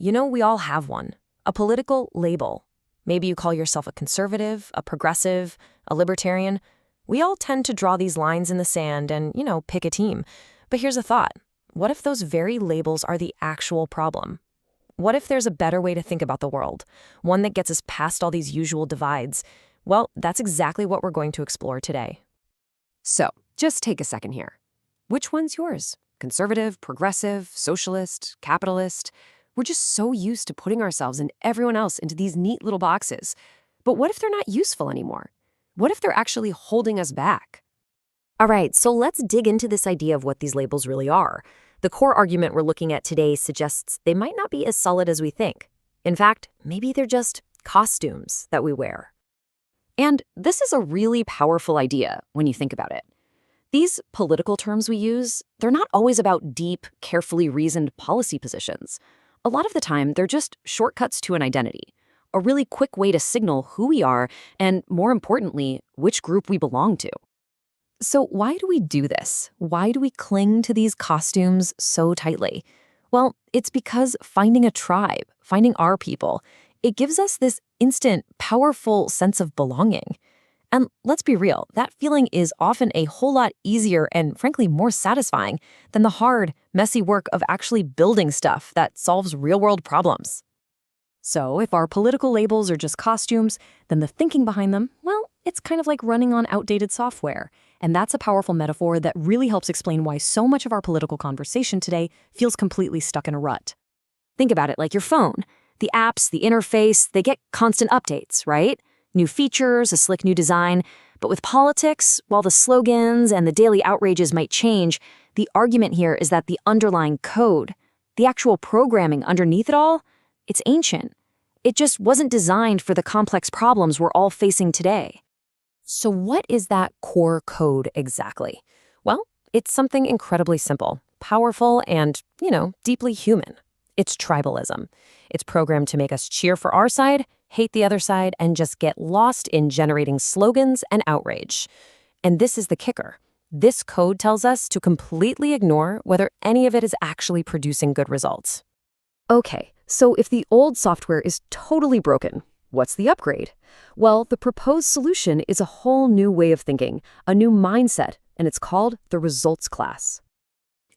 We all have one. A political label. Maybe you call yourself a conservative, a progressive, a libertarian. We all tend to draw these lines in the sand and, pick a team. But here's a thought. What if those very labels are the actual problem? What if there's a better way to think about the world? One that gets us past all these usual divides? Well, that's exactly what we're going to explore today. So, just take a second here. Which one's yours? Conservative, progressive, socialist, capitalist? We're just so used to putting ourselves and everyone else into these neat little boxes. But what if they're not useful anymore? What if they're actually holding us back? All right, so let's dig into this idea of what these labels really are. The core argument we're looking at today suggests they might not be as solid as we think. In fact, maybe they're just costumes that we wear. And this is a really powerful idea when you think about it. These political terms we use, they're not always about deep, carefully reasoned policy positions. A lot of the time, they're just shortcuts to an identity, a really quick way to signal who we are and, more importantly, which group we belong to. So why do we do this? Why do we cling to these costumes so tightly? Well, it's because finding a tribe, finding our people, it gives us this instant, powerful sense of belonging. And let's be real, that feeling is often a whole lot easier and, frankly, more satisfying than the hard, messy work of actually building stuff that solves real-world problems. So if our political labels are just costumes, then the thinking behind them, well, it's kind of like running on outdated software. And that's a powerful metaphor that really helps explain why so much of our political conversation today feels completely stuck in a rut. Think about it like your phone. The apps, the interface, they get constant updates, right? New features, a slick new design. But with politics, while the slogans and the daily outrages might change, the argument here is that the underlying code, the actual programming underneath it all, it's ancient. It just wasn't designed for the complex problems we're all facing today. So what is that core code exactly? Well, it's something incredibly simple, powerful, and, deeply human. It's tribalism. It's programmed to make us cheer for our side, hate the other side, and just get lost in generating slogans and outrage. And this is the kicker. This code tells us to completely ignore whether any of it is actually producing good results. Okay, so if the old software is totally broken, what's the upgrade? Well, the proposed solution is a whole new way of thinking, a new mindset, and it's called the results class.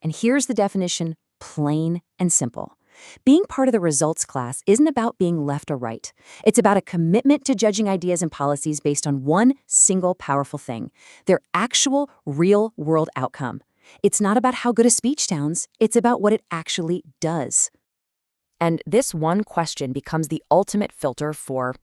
And here's the definition, plain and simple. Being part of the results class isn't about being left or right. It's about a commitment to judging ideas and policies based on one single powerful thing, their actual real-world outcome. It's not about how good a speech sounds, it's about what it actually does. And this one question becomes the ultimate filter for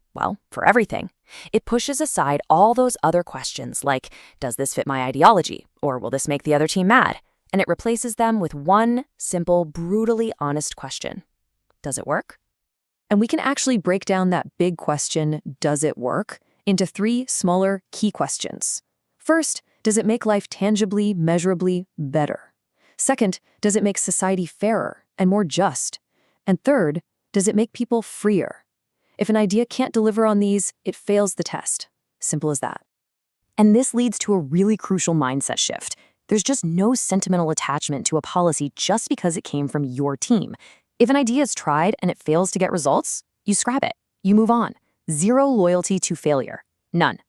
everything. It pushes aside all those other questions like, does this fit my ideology? Or will this make the other team mad? And it replaces them with one simple, brutally honest question. Does it work? And we can actually break down that big question, does it work, into 3 smaller key questions. First, does it make life tangibly, measurably better? Second, does it make society fairer and more just? And third, does it make people freer? If an idea can't deliver on these, it fails the test. Simple as that. And this leads to a really crucial mindset shift. There's just no sentimental attachment to a policy just because it came from your team. If an idea is tried and it fails to get results, you scrap it. You move on. Zero loyalty to failure. None.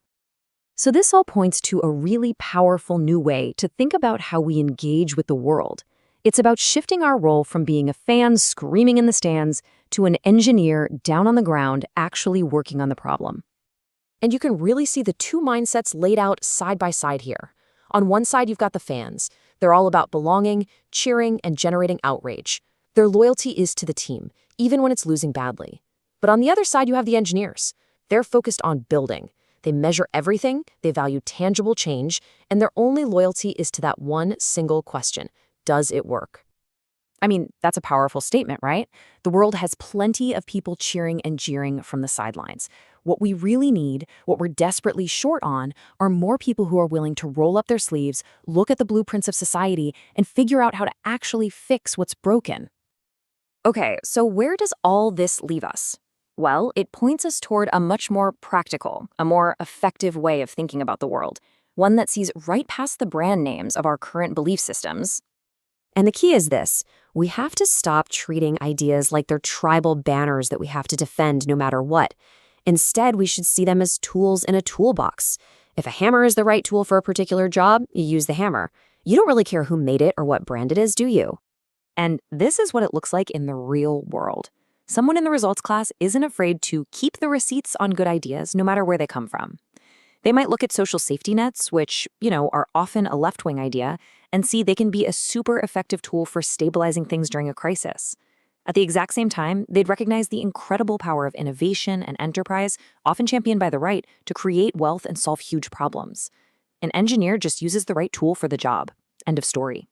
So this all points to a really powerful new way to think about how we engage with the world. It's about shifting our role from being a fan screaming in the stands to an engineer down on the ground actually working on the problem. And you can really see the two mindsets laid out side by side here. On one side, you've got the fans. They're all about belonging, cheering, and generating outrage. Their loyalty is to the team, even when it's losing badly. But on the other side, you have the engineers. They're focused on building. They measure everything, they value tangible change, and their only loyalty is to that one single question. Does it work? I mean, that's a powerful statement, right? The world has plenty of people cheering and jeering from the sidelines. What we really need, what we're desperately short on, are more people who are willing to roll up their sleeves, look at the blueprints of society, and figure out how to actually fix what's broken. Okay, so where does all this leave us? Well, it points us toward a much more practical, a more effective way of thinking about the world, one that sees right past the brand names of our current belief systems And the key is this: we have to stop treating ideas like they're tribal banners that we have to defend no matter what. Instead, we should see them as tools in a toolbox. If a hammer is the right tool for a particular job, you use the hammer. You don't really care who made it or what brand it is, do you? And this is what it looks like in the real world. Someone in the results class isn't afraid to keep the receipts on good ideas, no matter where they come from. They might look at social safety nets, which, are often a left-wing idea, and see they can be a super effective tool for stabilizing things during a crisis. At the exact same time, they'd recognize the incredible power of innovation and enterprise, often championed by the right, to create wealth and solve huge problems. An engineer just uses the right tool for the job. End of story.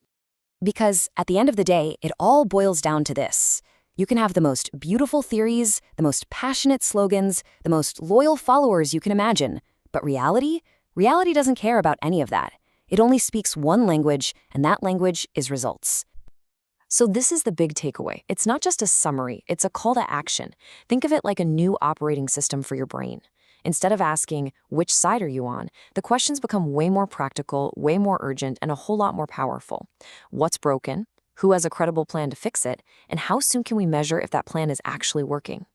Because at the end of the day, it all boils down to this. You can have the most beautiful theories, the most passionate slogans, the most loyal followers you can imagine. But reality doesn't care about any of that. It only speaks one language, and that language is results. So this is the big takeaway. It's not just a summary, it's a call to action. Think of it like a new operating system for your brain. Instead of asking, which side are you on, the questions become way more practical, way more urgent, and a whole lot more powerful. What's broken? Who has a credible plan to fix it? And how soon can we measure if that plan is actually working?